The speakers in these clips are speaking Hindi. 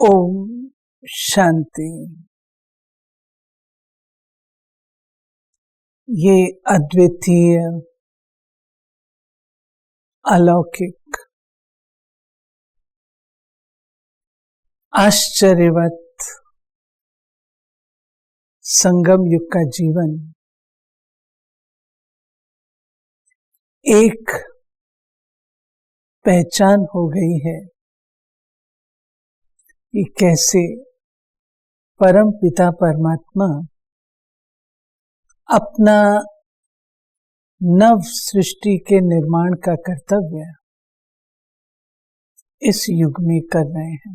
ओम शांति। ये अद्वितीय, अलौकिक, आश्चर्यवत संगम युग का जीवन एक पहचान हो गई है कि कैसे परम पिता परमात्मा अपना नव सृष्टि के निर्माण का कर्तव्य इस युग में कर रहे हैं।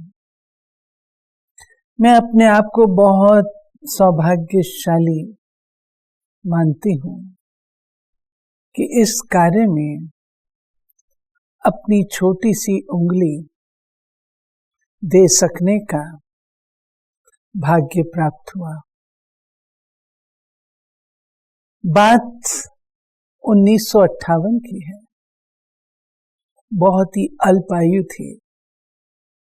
मैं अपने आप को बहुत सौभाग्यशाली मानती हूँ कि इस कार्य में अपनी छोटी सी उंगली दे सकने का भाग्य प्राप्त हुआ। बात 1958 की है। बहुत ही अल्प आयु थी,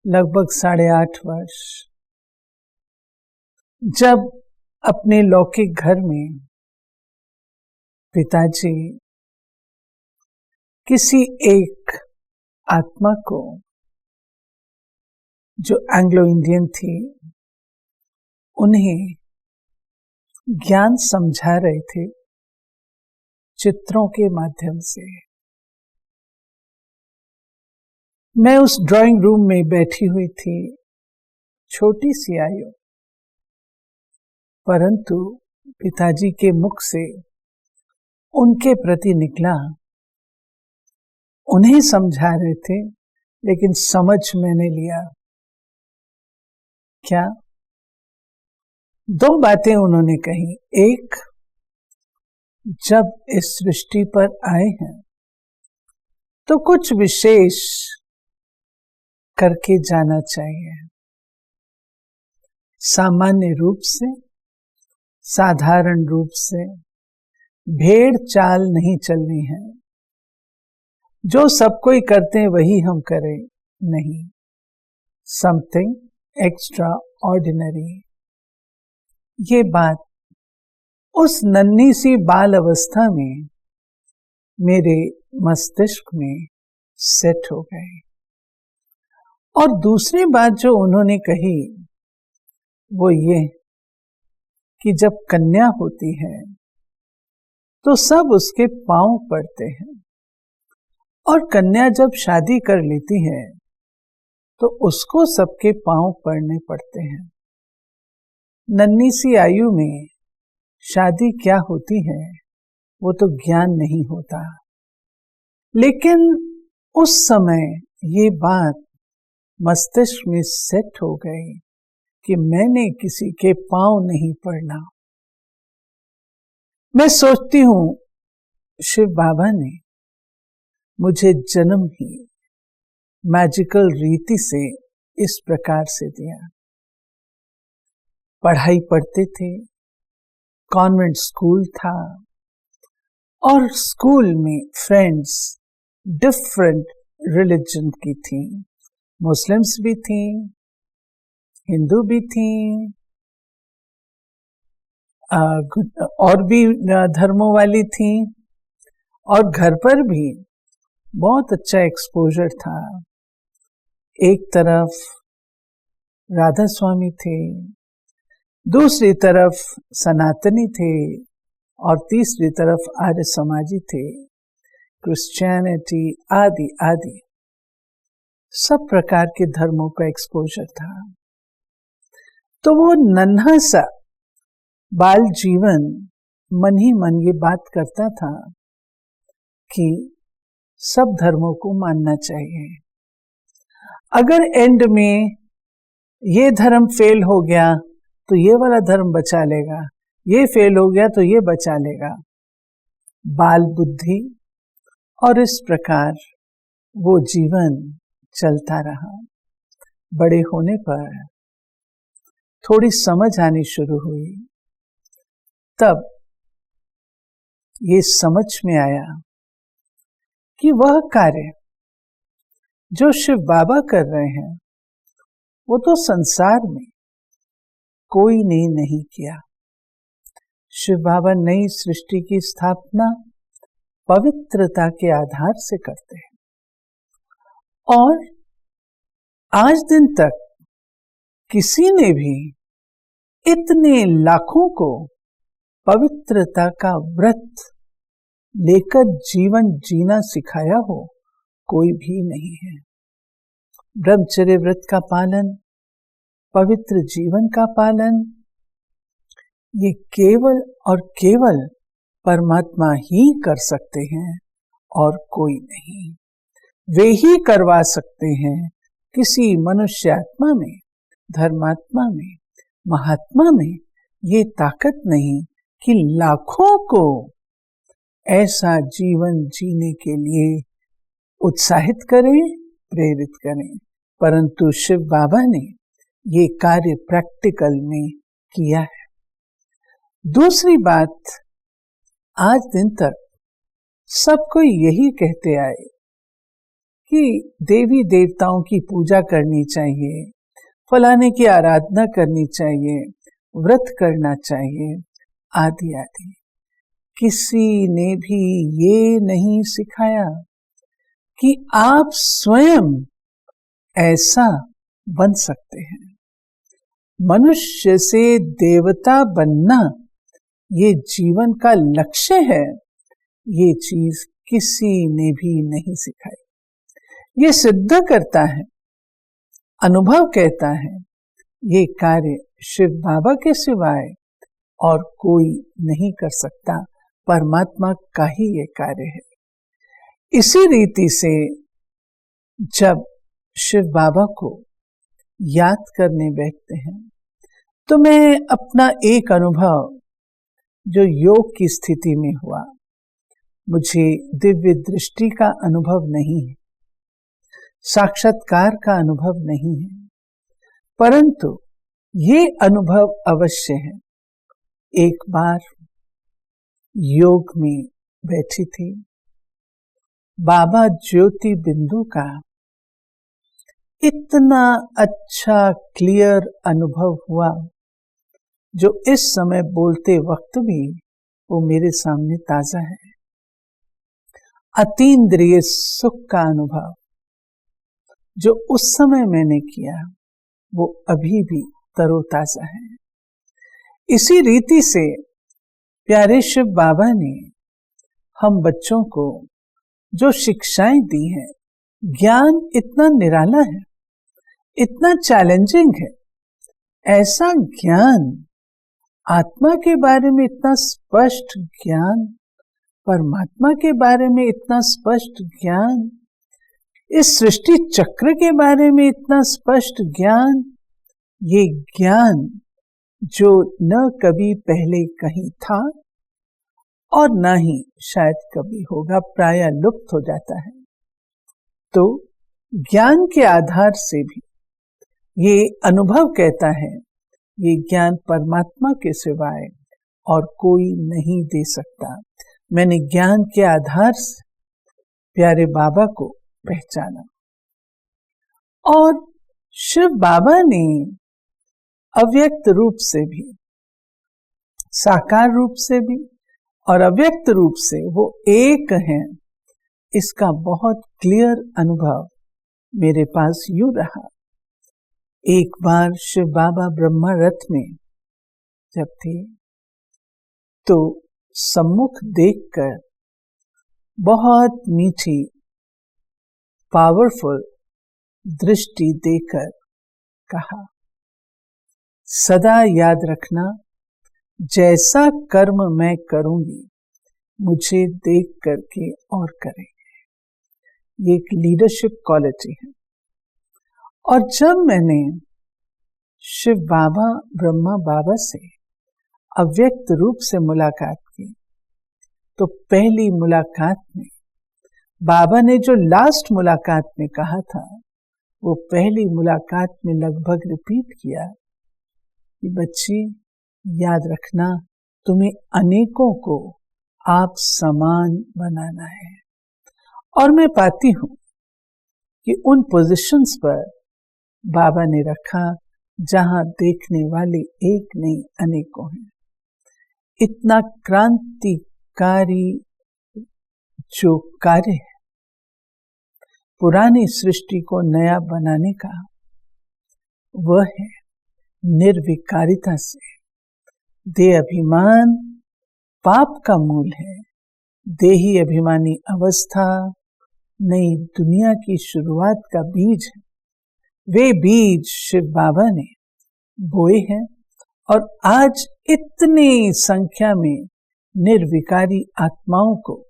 लगभग 8.5 वर्ष, जब अपने लौकिक घर में पिताजी किसी एक आत्मा को, जो एंग्लो इंडियन थी, उन्हें ज्ञान समझा रहे थे चित्रों के माध्यम से। मैं उस ड्राइंग रूम में बैठी हुई थी, छोटी सी आयु, परंतु पिताजी के मुख से उनके प्रति निकला। उन्हें समझा रहे थे, लेकिन समझ मैंने लिया। क्या? 2 बातें उन्होंने कही। एक, जब इस सृष्टि पर आए हैं तो कुछ विशेष करके जाना चाहिए। सामान्य रूप से, साधारण रूप से भेड़ चाल नहीं चलनी है। जो सब कोई करते हैं वही हम करें, नहीं। Something extra ordinary. ये बात उस नन्ही सी बाल अवस्था में मेरे मस्तिष्क में सेट हो गए। और दूसरी बात जो उन्होंने कही वो ये कि जब कन्या होती है तो सब उसके पांव पड़ते हैं, और कन्या जब शादी कर लेती है तो उसको सबके पांव पड़ने पड़ते हैं। नन्ही सी आयु में शादी क्या होती है वो तो ज्ञान नहीं होता, लेकिन उस समय ये बात मस्तिष्क में सेट हो गई कि मैंने किसी के पांव नहीं पड़ना। मैं सोचती हूँ शिव बाबा ने मुझे जन्म ही मैजिकल रीति से इस प्रकार से दिया। पढ़ाई पढ़ते थे, कॉन्वेंट स्कूल था, और स्कूल में फ्रेंड्स डिफरेंट रिलीजन की थी। मुस्लिम्स भी थी, हिंदू भी थी, और भी धर्मों वाली थी, और घर पर भी बहुत अच्छा एक्सपोजर था। एक तरफ राधा स्वामी थे, दूसरी तरफ सनातनी थे, और तीसरी तरफ आर्य समाजी थे, क्रिश्चियनिटी आदि आदि सब प्रकार के धर्मों का एक्सपोजर था। तो वो नन्हा सा बाल जीवन मन ही मन ये बात करता था कि सब धर्मों को मानना चाहिए। अगर एंड में ये धर्म फेल हो गया तो ये वाला धर्म बचा लेगा, ये फेल हो गया तो ये बचा लेगा। बाल बुद्धि, और इस प्रकार वो जीवन चलता रहा। बड़े होने पर थोड़ी समझ आनी शुरू हुई, तब ये समझ में आया कि वह कार्य जो शिव बाबा कर रहे हैं वो तो संसार में कोई ने नहीं किया। शिव बाबा नई सृष्टि की स्थापना पवित्रता के आधार से करते हैं और आज दिन तक किसी ने भी इतने लाखों को पवित्रता का व्रत लेकर जीवन जीना सिखाया हो कोई भी नहीं है। ब्रह्मचर्य व्रत का पालन, पवित्र जीवन का पालन, ये केवल और केवल परमात्मा ही कर सकते हैं और कोई नहीं। वे ही करवा सकते हैं। किसी मनुष्यात्मा में, धर्मात्मा में, महात्मा में ये ताकत नहीं कि लाखों को ऐसा जीवन जीने के लिए उत्साहित करें, प्रेरित करें, परंतु शिव बाबा ने ये कार्य प्रैक्टिकल में किया है। दूसरी बात, आज दिन तक सब कोई यही कहते आए कि देवी देवताओं की पूजा करनी चाहिए, फलाने की आराधना करनी चाहिए, व्रत करना चाहिए, आदि आदि। किसी ने भी ये नहीं सिखाया कि आप स्वयं ऐसा बन सकते हैं। मनुष्य से देवता बनना ये जीवन का लक्ष्य है, ये चीज किसी ने भी नहीं सिखाई। ये सिद्ध करता है, अनुभव कहता है, ये कार्य शिव बाबा के सिवाय और कोई नहीं कर सकता, परमात्मा का ही ये कार्य है। इसी रीति से जब शिव बाबा को याद करने बैठते हैं तो मैं अपना एक अनुभव जो योग की स्थिति में हुआ, मुझे दिव्य दृष्टि का अनुभव नहीं है, साक्षात्कार का अनुभव नहीं है, परंतु ये अनुभव अवश्य है। एक बार योग में बैठी थी, बाबा ज्योति बिंदु का इतना अच्छा क्लियर अनुभव हुआ जो इस समय बोलते वक्त भी वो मेरे सामने ताजा है। अतीन्द्रिय सुख का अनुभव जो उस समय मैंने किया वो अभी भी तरोताजा है। इसी रीति से प्यारे शिव बाबा ने हम बच्चों को जो शिक्षाएं दी हैं, ज्ञान इतना निराला है, इतना चैलेंजिंग है, ऐसा ज्ञान, आत्मा के बारे में इतना स्पष्ट ज्ञान, परमात्मा के बारे में इतना स्पष्ट ज्ञान, इस सृष्टि चक्र के बारे में इतना स्पष्ट ज्ञान, ये ज्ञान जो न कभी पहले कहीं था और न ही शायद कभी होगा, प्रायः लुप्त हो जाता है। तो ज्ञान के आधार से भी ये अनुभव कहता है, ये ज्ञान परमात्मा के सिवाय और कोई नहीं दे सकता। मैंने ज्ञान के आधार से प्यारे बाबा को पहचाना और शिव बाबा ने अव्यक्त रूप से भी, साकार रूप से भी और अव्यक्त रूप से वो एक हैं, इसका बहुत क्लियर अनुभव मेरे पास यूं रहा। एक बार शिव बाबा ब्रह्मा रथ में जब थे तो सम्मुख देखकर बहुत मीठी पावरफुल दृष्टि देकर कहा, सदा याद रखना, जैसा कर्म मैं करूंगी मुझे देख करके और करेंगे। ये एक लीडरशिप क्वालिटी है। और जब मैंने शिव बाबा ब्रह्मा बाबा से अव्यक्त रूप से मुलाकात की तो पहली मुलाकात में बाबा ने जो लास्ट मुलाकात में कहा था वो पहली मुलाकात में लगभग रिपीट किया कि बच्ची याद रखना, तुम्हें अनेकों को आप समान बनाना है। और मैं पाती हूं कि उन पोजीशंस पर बाबा ने रखा, जहां देखने वाले एक नहीं अनेकों हैं। इतना क्रांतिकारी जो कार्य है पुरानी सृष्टि को नया बनाने का, वह है निर्विकारिता से। देह अभिमान पाप का मूल है। देही अभिमानी अवस्था नई दुनिया की शुरुआत का बीज है। वे बीज शिव बाबा ने बोए हैं और आज इतनी संख्या में निर्विकारी आत्माओं को,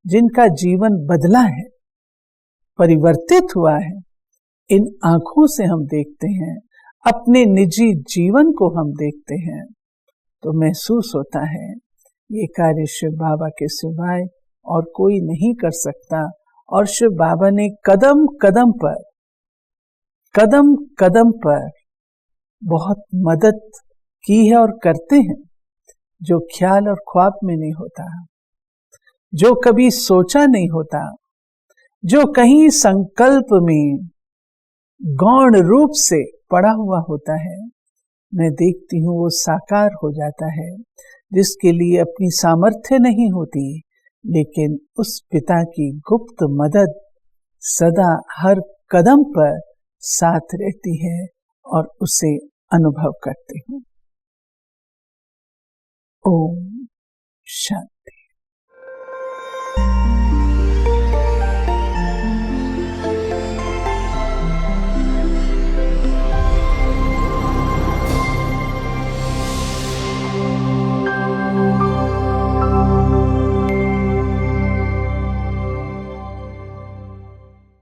जिनका जीवन बदला है, परिवर्तित हुआ है, इन आंखों से हम देखते हैं, अपने निजी जीवन को हम देखते हैं, तो महसूस होता है ये कार्य शिव बाबा के सिवाय और कोई नहीं कर सकता। और शिव बाबा ने कदम कदम पर बहुत मदद की है और करते हैं, जो ख्याल और ख्वाब में नहीं होता, जो कभी सोचा नहीं होता, जो कहीं संकल्प में गौण रूप से पड़ा हुआ होता है, मैं देखती हूँ वो साकार हो जाता है। जिसके लिए अपनी सामर्थ्य नहीं होती, लेकिन उस पिता की गुप्त मदद सदा हर कदम पर साथ रहती है और उसे अनुभव करती हूँ। ओम शांति।